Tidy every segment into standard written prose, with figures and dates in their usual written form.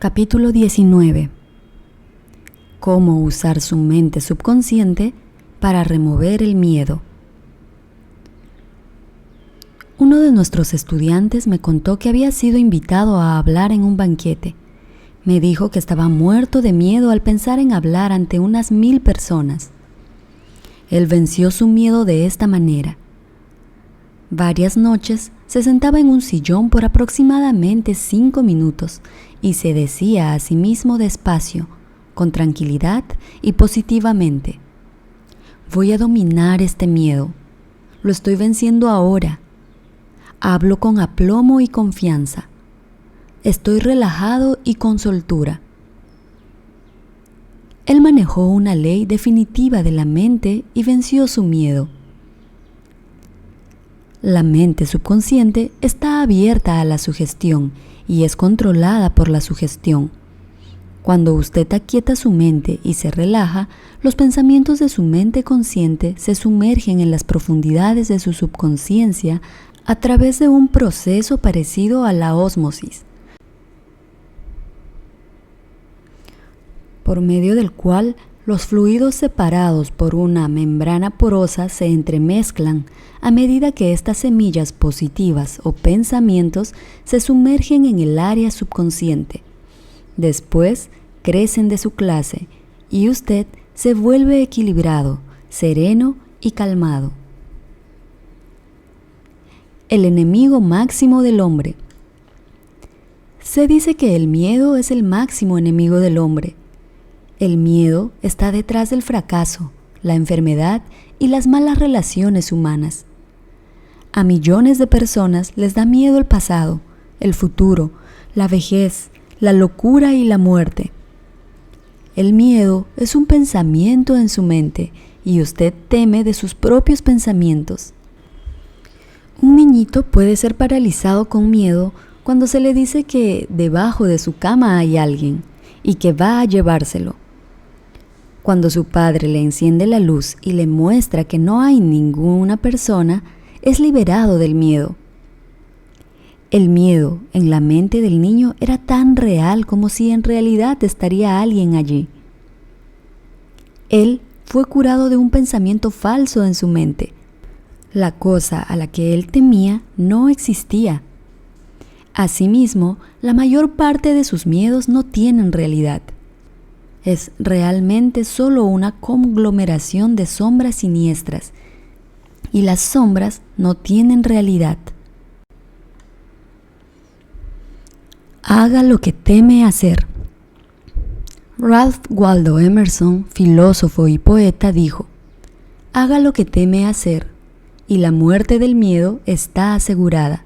Capítulo 19. Cómo usar su mente subconsciente para remover el miedo. Uno de nuestros estudiantes me contó que había sido invitado a hablar en un banquete. Me dijo que estaba muerto de miedo al pensar en hablar ante unas 1000 personas. Él venció su miedo de esta manera. Varias noches se sentaba en un sillón por aproximadamente 5 minutos y se decía a sí mismo despacio, con tranquilidad y positivamente: voy a dominar este miedo, lo estoy venciendo ahora. Hablo con aplomo y confianza. Estoy relajado y con soltura. Él manejó una ley definitiva de la mente y venció su miedo. La mente subconsciente está abierta a la sugestión y es controlada por la sugestión. Cuando usted aquieta su mente y se relaja, los pensamientos de su mente consciente se sumergen en las profundidades de su subconsciencia a través de un proceso parecido a la ósmosis, por medio del cual los fluidos separados por una membrana porosa se entremezclan a medida que estas semillas positivas o pensamientos se sumergen en el área subconsciente. Después crecen de su clase y usted se vuelve equilibrado, sereno y calmado. El enemigo máximo del hombre. Se dice que el miedo es el máximo enemigo del hombre. El miedo está detrás del fracaso, la enfermedad y las malas relaciones humanas. A millones de personas les da miedo el pasado, el futuro, la vejez, la locura y la muerte. El miedo es un pensamiento en su mente y usted teme de sus propios pensamientos. Un niñito puede ser paralizado con miedo cuando se le dice que debajo de su cama hay alguien y que va a llevárselo. Cuando su padre le enciende la luz y le muestra que no hay ninguna persona, es liberado del miedo. El miedo en la mente del niño era tan real como si en realidad estaría alguien allí. Él fue curado de un pensamiento falso en su mente. La cosa a la que él temía no existía. Asimismo, la mayor parte de sus miedos no tienen realidad. Es realmente solo una conglomeración de sombras siniestras, y las sombras no tienen realidad. Haga lo que teme hacer. Ralph Waldo Emerson, filósofo y poeta, dijo: haga lo que teme hacer, y la muerte del miedo está asegurada.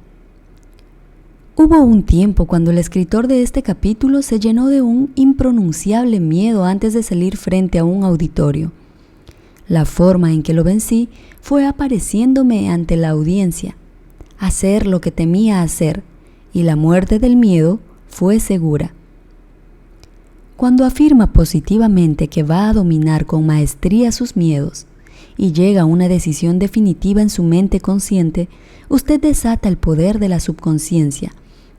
Hubo un tiempo cuando el escritor de este capítulo se llenó de un impronunciable miedo antes de salir frente a un auditorio. La forma en que lo vencí fue apareciéndome ante la audiencia, hacer lo que temía hacer, y la muerte del miedo fue segura. Cuando afirma positivamente que va a dominar con maestría sus miedos y llega a una decisión definitiva en su mente consciente, usted desata el poder de la subconsciencia,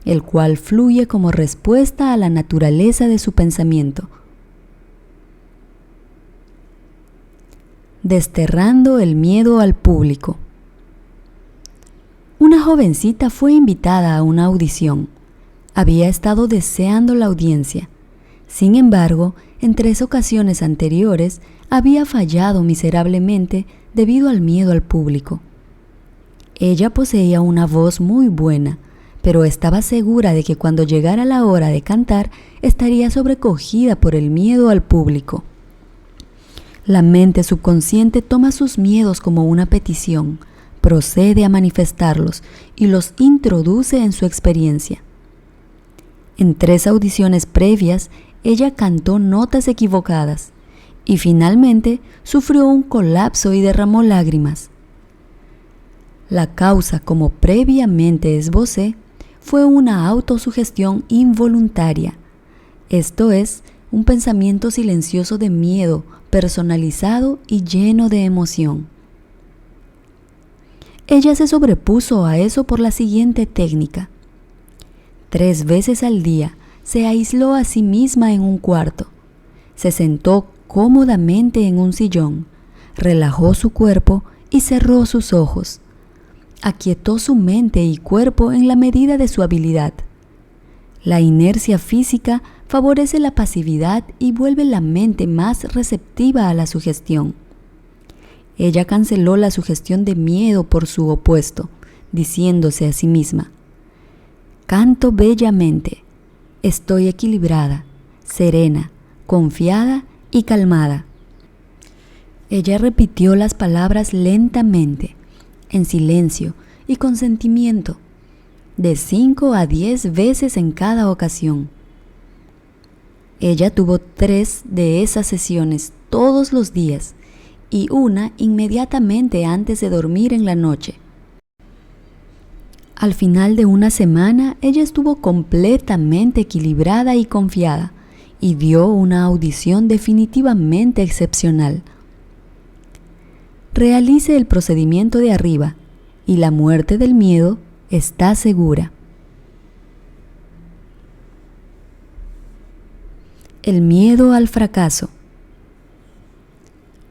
el cual fluye como respuesta a la naturaleza de su pensamiento. Desterrando el miedo al público. Una jovencita fue invitada a una audición. Había estado deseando la audiencia. Sin embargo, en 3 ocasiones anteriores había fallado miserablemente debido al miedo al público. Ella poseía una voz muy buena, pero estaba segura de que cuando llegara la hora de cantar estaría sobrecogida por el miedo al público. La mente subconsciente toma sus miedos como una petición, procede a manifestarlos y los introduce en su experiencia. En 3 audiciones previas, ella cantó notas equivocadas y finalmente sufrió un colapso y derramó lágrimas. La causa, como previamente esbocé, fue una autosugestión involuntaria, esto es, un pensamiento silencioso de miedo, personalizado y lleno de emoción. Ella se sobrepuso a eso por la siguiente técnica. 3 veces al día se aisló a sí misma en un cuarto. Se sentó cómodamente en un sillón, relajó su cuerpo y cerró sus ojos. Aquietó su mente y cuerpo en la medida de su habilidad. La inercia física favorece la pasividad y vuelve la mente más receptiva a la sugestión. Ella canceló la sugestión de miedo por su opuesto, diciéndose a sí misma: canto bellamente, estoy equilibrada, serena, confiada y calmada. Ella repitió las palabras lentamente, en silencio y con sentimiento, de 5 a 10 veces en cada ocasión. Ella tuvo 3 de esas sesiones todos los días y una inmediatamente antes de dormir en la noche. Al final de una semana, ella estuvo completamente equilibrada y confiada y dio una audición definitivamente excepcional. Realice el procedimiento de arriba y la muerte del miedo está segura. El miedo al fracaso.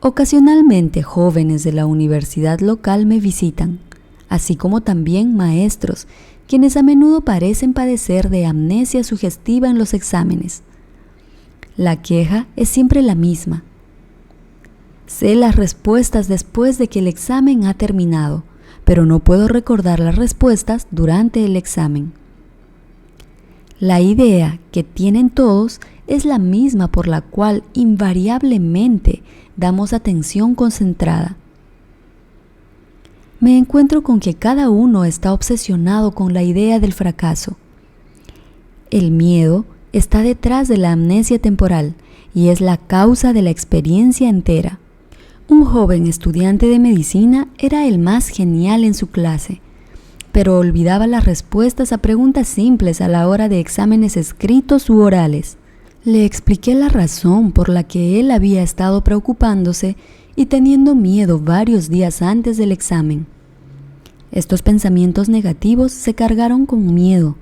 Ocasionalmente jóvenes de la universidad local me visitan, así como también maestros, quienes a menudo parecen padecer de amnesia sugestiva en los exámenes. La queja es siempre la misma. Sé las respuestas después de que el examen ha terminado, pero no puedo recordar las respuestas durante el examen. La idea que tienen todos es la misma por la cual invariablemente damos atención concentrada. Me encuentro con que cada uno está obsesionado con la idea del fracaso. El miedo está detrás de la amnesia temporal y es la causa de la experiencia entera. Un joven estudiante de medicina era el más genial en su clase, pero olvidaba las respuestas a preguntas simples a la hora de exámenes escritos u orales. Le expliqué la razón por la que él había estado preocupándose y teniendo miedo varios días antes del examen. Estos pensamientos negativos se cargaron con miedo.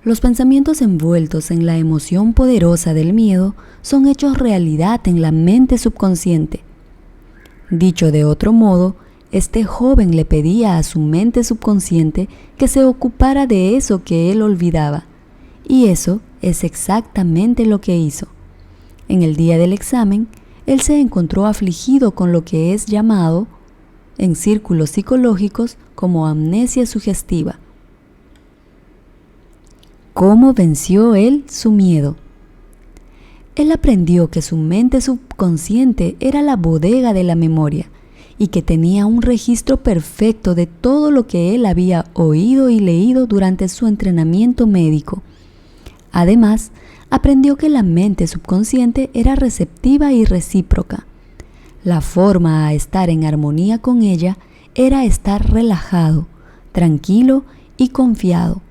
Los pensamientos envueltos en la emoción poderosa del miedo son hechos realidad en la mente subconsciente. Dicho de otro modo, este joven le pedía a su mente subconsciente que se ocupara de eso que él olvidaba, y eso es exactamente lo que hizo. En el día del examen, él se encontró afligido con lo que es llamado, en círculos psicológicos, como amnesia sugestiva. ¿Cómo venció él su miedo? Él aprendió que su mente subconsciente era la bodega de la memoria y que tenía un registro perfecto de todo lo que él había oído y leído durante su entrenamiento médico. Además, aprendió que la mente subconsciente era receptiva y recíproca. La forma a estar en armonía con ella era estar relajado, tranquilo y confiado.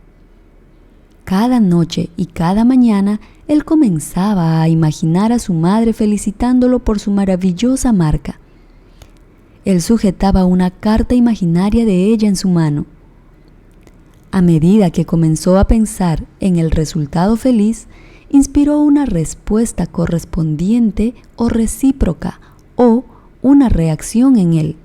Cada noche y cada mañana él comenzaba a imaginar a su madre felicitándolo por su maravillosa marca. Él sujetaba una carta imaginaria de ella en su mano. A medida que comenzó a pensar en el resultado feliz, inspiró una respuesta correspondiente o recíproca o una reacción en él.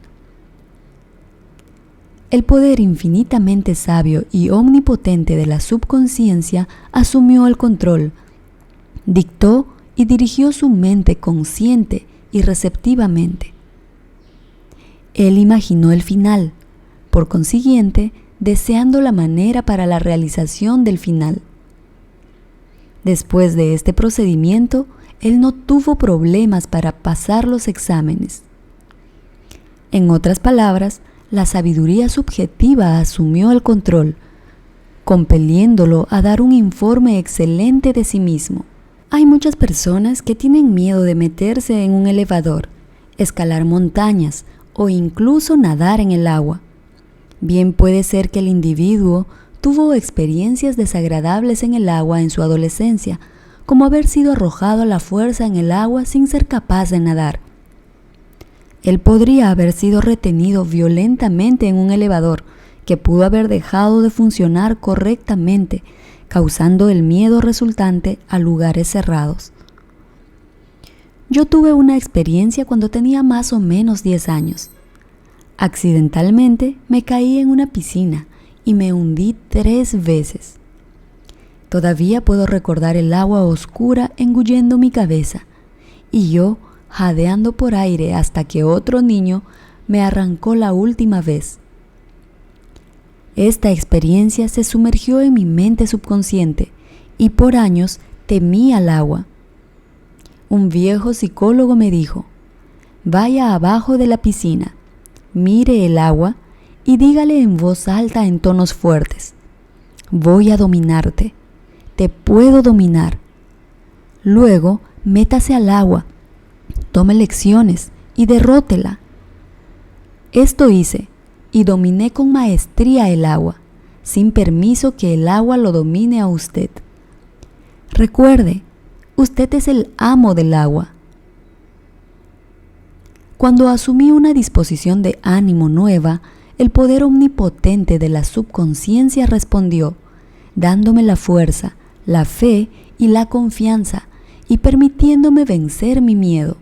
El poder infinitamente sabio y omnipotente de la subconsciencia asumió el control, dictó y dirigió su mente consciente y receptivamente. Él imaginó el final, por consiguiente, deseando la manera para la realización del final. Después de este procedimiento, él no tuvo problemas para pasar los exámenes. En otras palabras, la sabiduría subjetiva asumió el control, compeliéndolo a dar un informe excelente de sí mismo. Hay muchas personas que tienen miedo de meterse en un elevador, escalar montañas o incluso nadar en el agua. Bien puede ser que el individuo tuvo experiencias desagradables en el agua en su adolescencia, como haber sido arrojado a la fuerza en el agua sin ser capaz de nadar. Él podría haber sido retenido violentamente en un elevador que pudo haber dejado de funcionar correctamente, causando el miedo resultante a lugares cerrados. Yo tuve una experiencia cuando tenía más o menos 10 años. Accidentalmente me caí en una piscina y me hundí 3 veces. Todavía puedo recordar el agua oscura engullendo mi cabeza y yo jadeando por aire hasta que otro niño me arrancó la última vez. Esta experiencia se sumergió en mi mente subconsciente y por años temí al agua. Un viejo psicólogo me dijo: vaya abajo de la piscina, mire el agua y dígale en voz alta en tonos fuertes: voy a dominarte, te puedo dominar. Luego, métase al agua, tome lecciones y derrótela. Esto hice y dominé con maestría el agua, sin permiso que el agua lo domine a usted. Recuerde, usted es el amo del agua. Cuando asumí una disposición de ánimo nueva, el poder omnipotente de la subconsciencia respondió, dándome la fuerza, la fe y la confianza, y permitiéndome vencer mi miedo.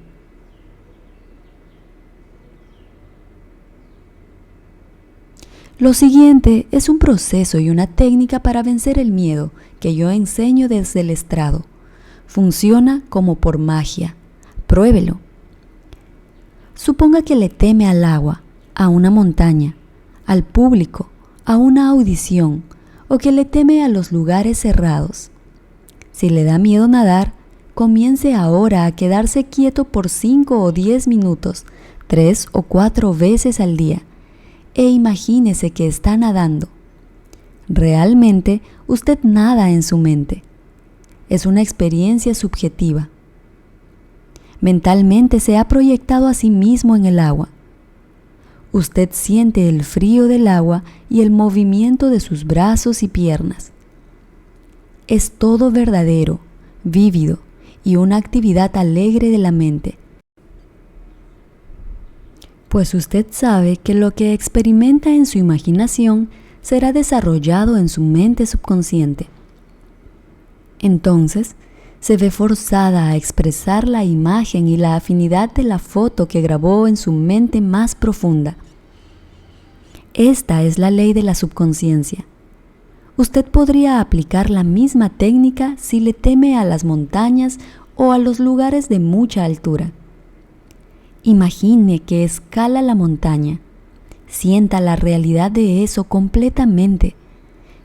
Lo siguiente es un proceso y una técnica para vencer el miedo que yo enseño desde el estrado. Funciona como por magia. Pruébelo. Suponga que le teme al agua, a una montaña, al público, a una audición, o que le teme a los lugares cerrados. Si le da miedo nadar, comience ahora a quedarse quieto por 5 o 10 minutos, 3 o 4 veces al día, e imagínese que está nadando. Realmente, usted nada en su mente. Es una experiencia subjetiva. Mentalmente se ha proyectado a sí mismo en el agua. Usted siente el frío del agua y el movimiento de sus brazos y piernas. Es todo verdadero, vívido y una actividad alegre de la mente. Pues usted sabe que lo que experimenta en su imaginación será desarrollado en su mente subconsciente. Entonces, se ve forzada a expresar la imagen y la afinidad de la foto que grabó en su mente más profunda. Esta es la ley de la subconsciencia. Usted podría aplicar la misma técnica si le teme a las montañas o a los lugares de mucha altura. Imagine que escala la montaña. Sienta la realidad de eso completamente.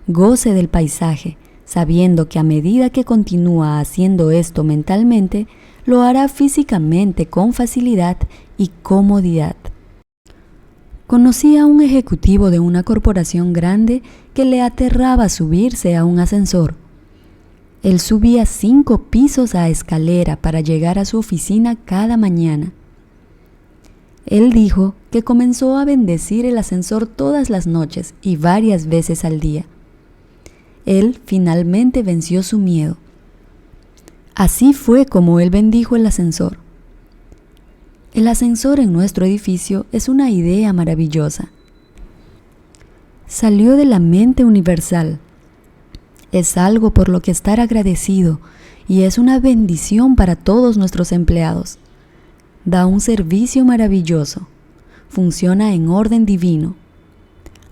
Goce del paisaje, sabiendo que a medida que continúa haciendo esto mentalmente, lo hará físicamente con facilidad y comodidad. Conocí a un ejecutivo de una corporación grande que le aterraba subirse a un ascensor. Él subía 5 pisos a escalera para llegar a su oficina cada mañana. Él dijo que comenzó a bendecir el ascensor todas las noches y varias veces al día. Él finalmente venció su miedo. Así fue como él bendijo el ascensor. El ascensor en nuestro edificio es una idea maravillosa. Salió de la mente universal. Es algo por lo que estar agradecido y es una bendición para todos nuestros empleados. Da un servicio maravilloso. Funciona en orden divino.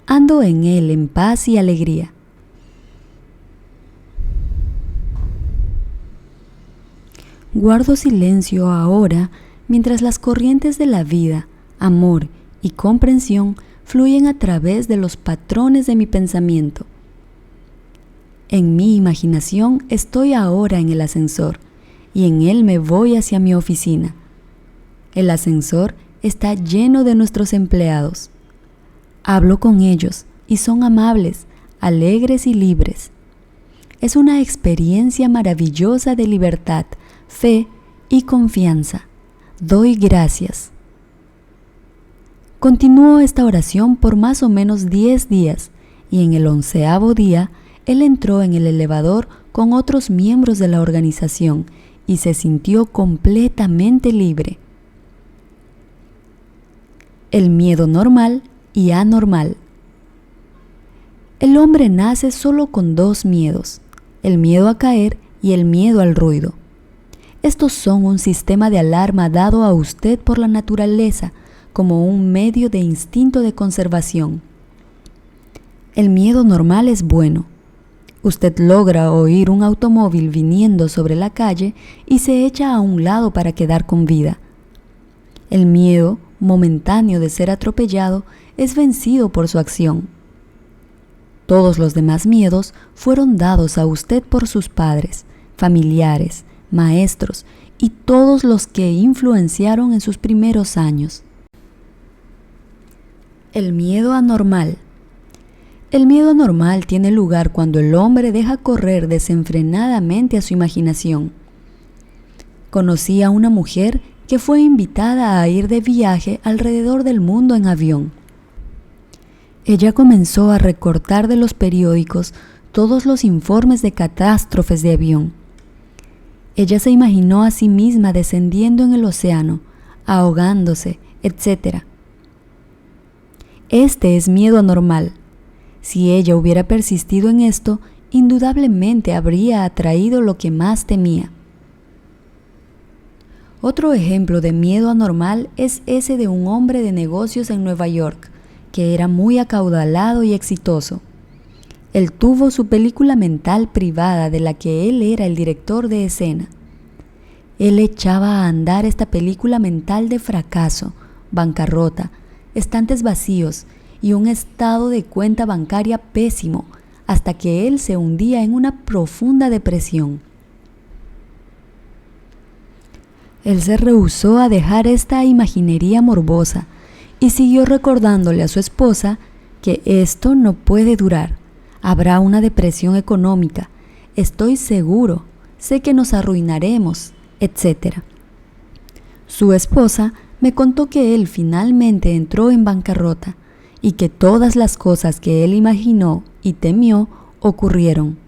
Ando en él en paz y alegría. Guardo silencio ahora mientras las corrientes de la vida, amor y comprensión fluyen a través de los patrones de mi pensamiento. En mi imaginación estoy ahora en el ascensor y en él me voy hacia mi oficina. El ascensor está lleno de nuestros empleados. Hablo con ellos y son amables, alegres y libres. Es una experiencia maravillosa de libertad, fe y confianza. Doy gracias. Continúo esta oración por más o menos 10 días y en el 11º día él entró en el elevador con otros miembros de la organización y se sintió completamente libre. El miedo normal y anormal. El hombre nace solo con 2 miedos, el miedo a caer y el miedo al ruido. Estos son un sistema de alarma dado a usted por la naturaleza como un medio de instinto de conservación. El miedo normal es bueno. Usted logra oír un automóvil viniendo sobre la calle y se echa a un lado para quedar con vida. El miedo momentáneo de ser atropellado es vencido por su acción. Todos los demás miedos fueron dados a usted por sus padres, familiares, maestros y todos los que influenciaron en sus primeros años. El miedo anormal. El miedo anormal tiene lugar cuando el hombre deja correr desenfrenadamente a su imaginación. Conocí a una mujer que fue invitada a ir de viaje alrededor del mundo en avión. Ella comenzó a recortar de los periódicos todos los informes de catástrofes de avión. Ella se imaginó a sí misma descendiendo en el océano, ahogándose, etc. Este es miedo anormal. Si ella hubiera persistido en esto, indudablemente habría atraído lo que más temía. Otro ejemplo de miedo anormal es ese de un hombre de negocios en Nueva York, que era muy acaudalado y exitoso. Él tuvo su película mental privada de la que él era el director de escena. Él echaba a andar esta película mental de fracaso, bancarrota, estantes vacíos y un estado de cuenta bancaria pésimo, hasta que él se hundía en una profunda depresión. Él se rehusó a dejar esta imaginería morbosa y siguió recordándole a su esposa que esto no puede durar. Habrá una depresión económica, estoy seguro, sé que nos arruinaremos, etc. Su esposa me contó que él finalmente entró en bancarrota y que todas las cosas que él imaginó y temió ocurrieron.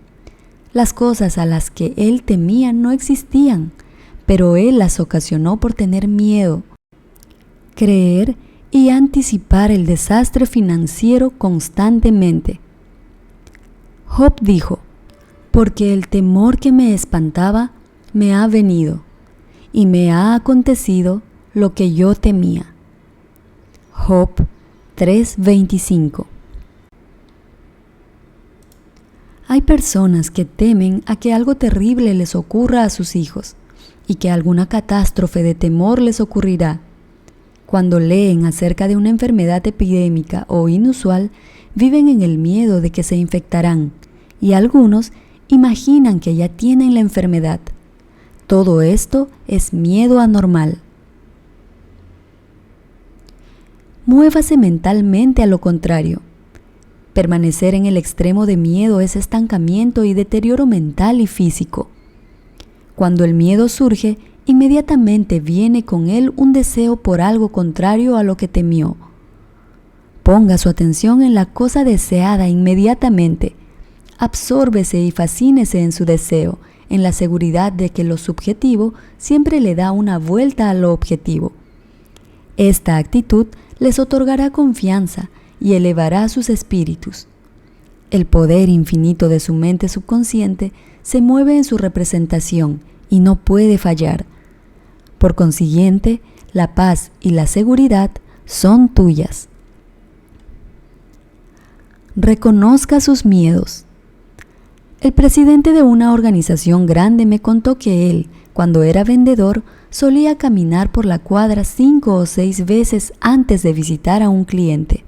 Las cosas a las que él temía no existían, pero él las ocasionó por tener miedo, creer y anticipar el desastre financiero constantemente. Job dijo: porque el temor que me espantaba me ha venido, y me ha acontecido lo que yo temía. Job 3:25. Hay personas que temen a que algo terrible les ocurra a sus hijos y que alguna catástrofe de temor les ocurrirá. Cuando leen acerca de una enfermedad epidémica o inusual, viven en el miedo de que se infectarán, y algunos imaginan que ya tienen la enfermedad. Todo esto es miedo anormal. Muévase mentalmente a lo contrario. Permanecer en el extremo de miedo es estancamiento y deterioro mental y físico. Cuando el miedo surge, inmediatamente viene con él un deseo por algo contrario a lo que temió. Ponga su atención en la cosa deseada inmediatamente. Absórbese y fascínese en su deseo, en la seguridad de que lo subjetivo siempre le da una vuelta a lo objetivo. Esta actitud les otorgará confianza y elevará sus espíritus. El poder infinito de su mente subconsciente se mueve en su representación y no puede fallar. Por consiguiente, la paz y la seguridad son tuyas. Reconozca sus miedos. El presidente de una organización grande me contó que él, cuando era vendedor, solía caminar por la cuadra 5 o 6 veces antes de visitar a un cliente.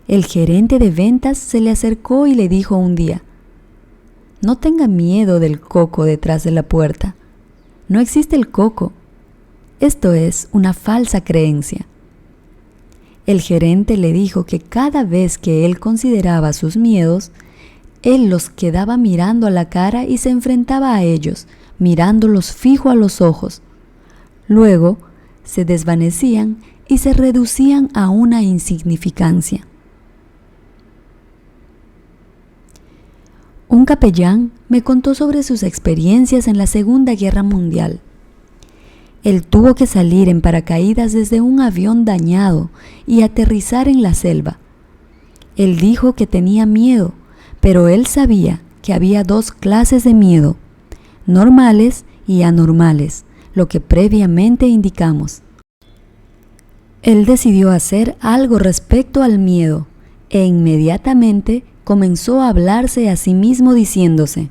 El gerente de ventas se le acercó y le dijo un día: no tenga miedo del coco detrás de la puerta. No existe el coco. Esto es una falsa creencia. El gerente le dijo que cada vez que él consideraba sus miedos, él los quedaba mirando a la cara y se enfrentaba a ellos, mirándolos fijo a los ojos. Luego se desvanecían y se reducían a una insignificancia. Un capellán me contó sobre sus experiencias en la Segunda Guerra Mundial. Él tuvo que salir en paracaídas desde un avión dañado y aterrizar en la selva. Él dijo que tenía miedo, pero él sabía que había dos clases de miedo, normales y anormales, lo que previamente indicamos. Él decidió hacer algo respecto al miedo e inmediatamente comenzó a hablarse a sí mismo diciéndose: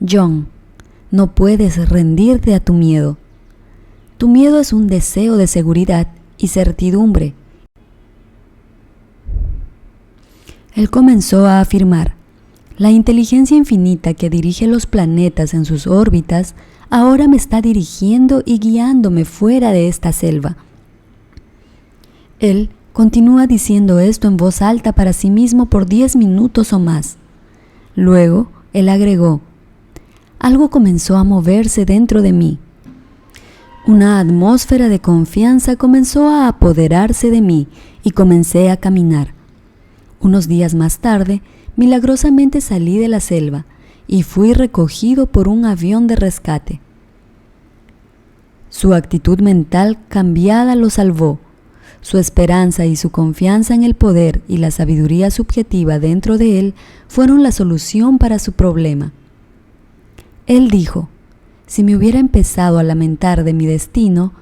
John, no puedes rendirte a tu miedo. Tu miedo es un deseo de seguridad y certidumbre. Él comenzó a afirmar: la inteligencia infinita que dirige los planetas en sus órbitas ahora me está dirigiendo y guiándome fuera de esta selva. Él continúa diciendo esto en voz alta para sí mismo por 10 minutos o más. Luego, él agregó: algo comenzó a moverse dentro de mí. Una atmósfera de confianza comenzó a apoderarse de mí y comencé a caminar. Unos días más tarde, milagrosamente salí de la selva y fui recogido por un avión de rescate. Su actitud mental cambiada lo salvó. Su esperanza y su confianza en el poder y la sabiduría subjetiva dentro de él fueron la solución para su problema. Él dijo: si me hubiera empezado a lamentar de mi destino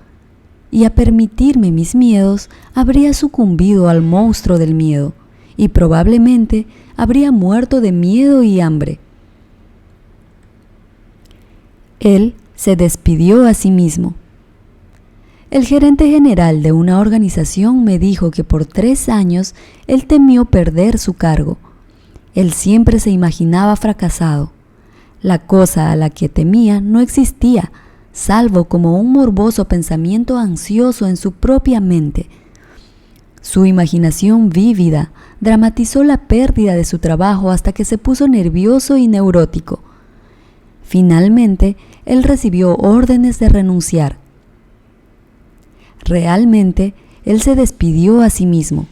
y a permitirme mis miedos, habría sucumbido al monstruo del miedo y probablemente habría muerto de miedo y hambre. Él se despidió a sí mismo. El gerente general de una organización me dijo que por 3 años él temió perder su cargo. Él siempre se imaginaba fracasado. La cosa a la que temía no existía, salvo como un morboso pensamiento ansioso en su propia mente. Su imaginación vívida dramatizó la pérdida de su trabajo hasta que se puso nervioso y neurótico. Finalmente, él recibió órdenes de renunciar. Realmente, él se despidió a sí mismo.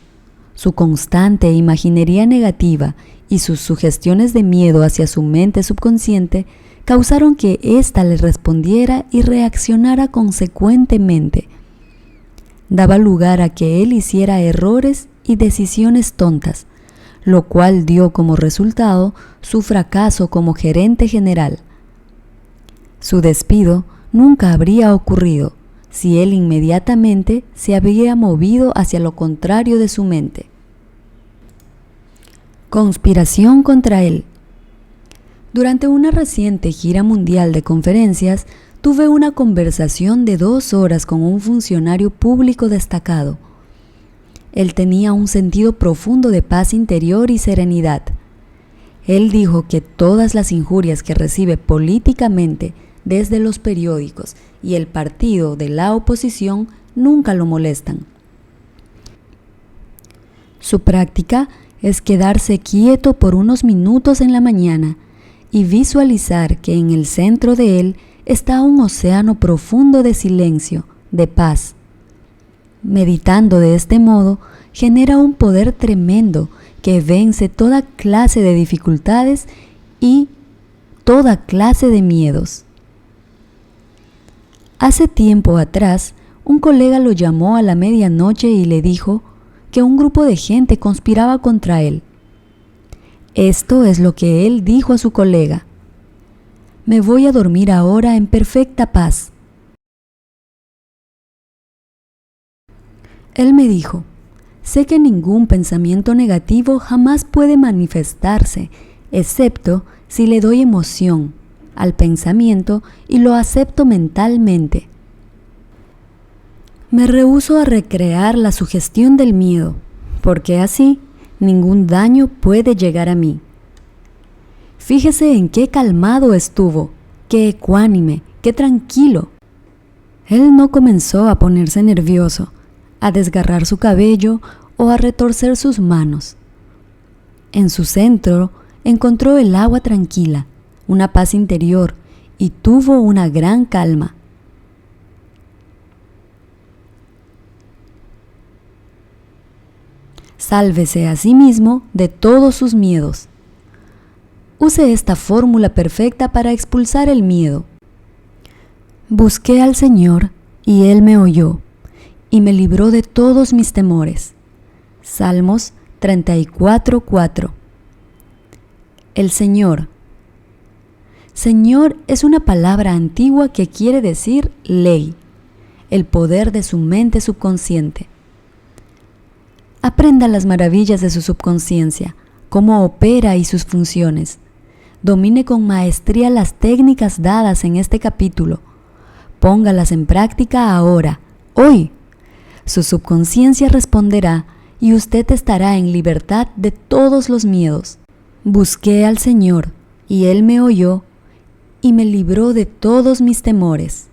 Su constante imaginería negativa y sus sugestiones de miedo hacia su mente subconsciente causaron que ésta le respondiera y reaccionara consecuentemente. Daba lugar a que él hiciera errores y decisiones tontas, lo cual dio como resultado su fracaso como gerente general. Su despido nunca habría ocurrido si él inmediatamente se había movido hacia lo contrario de su mente. Conspiración contra él. Durante una reciente gira mundial de conferencias, tuve una conversación de 2 horas con un funcionario público destacado. Él tenía un sentido profundo de paz interior y serenidad. Él dijo que todas las injurias que recibe políticamente desde los periódicos y el partido de la oposición nunca lo molestan. Su práctica es quedarse quieto por unos minutos en la mañana y visualizar que en el centro de él está un océano profundo de silencio, de paz. Meditando de este modo, genera un poder tremendo que vence toda clase de dificultades y toda clase de miedos. Hace tiempo atrás, un colega lo llamó a la medianoche y le dijo que un grupo de gente conspiraba contra él. Esto es lo que él dijo a su colega: me voy a dormir ahora en perfecta paz. Él me dijo: sé que ningún pensamiento negativo jamás puede manifestarse, excepto si le doy emoción al pensamiento y lo acepto mentalmente. Me rehúso a recrear la sugestión del miedo, porque así ningún daño puede llegar a mí. Fíjese en qué calmado estuvo, qué ecuánime, qué tranquilo. Él no comenzó a ponerse nervioso, a desgarrar su cabello o a retorcer sus manos. En su centro encontró el agua tranquila, una paz interior y tuvo una gran calma. Sálvese a sí mismo de todos sus miedos. Use esta fórmula perfecta para expulsar el miedo. Busqué al Señor y Él me oyó y me libró de todos mis temores. Salmos 34:4. El Señor. Señor es una palabra antigua que quiere decir ley, el poder de su mente subconsciente. Aprenda las maravillas de su subconsciencia, cómo opera y sus funciones. Domine con maestría las técnicas dadas en este capítulo. Póngalas en práctica ahora, hoy. Su subconsciencia responderá y usted estará en libertad de todos los miedos. Busqué al Señor y Él me oyó y me libró de todos mis temores.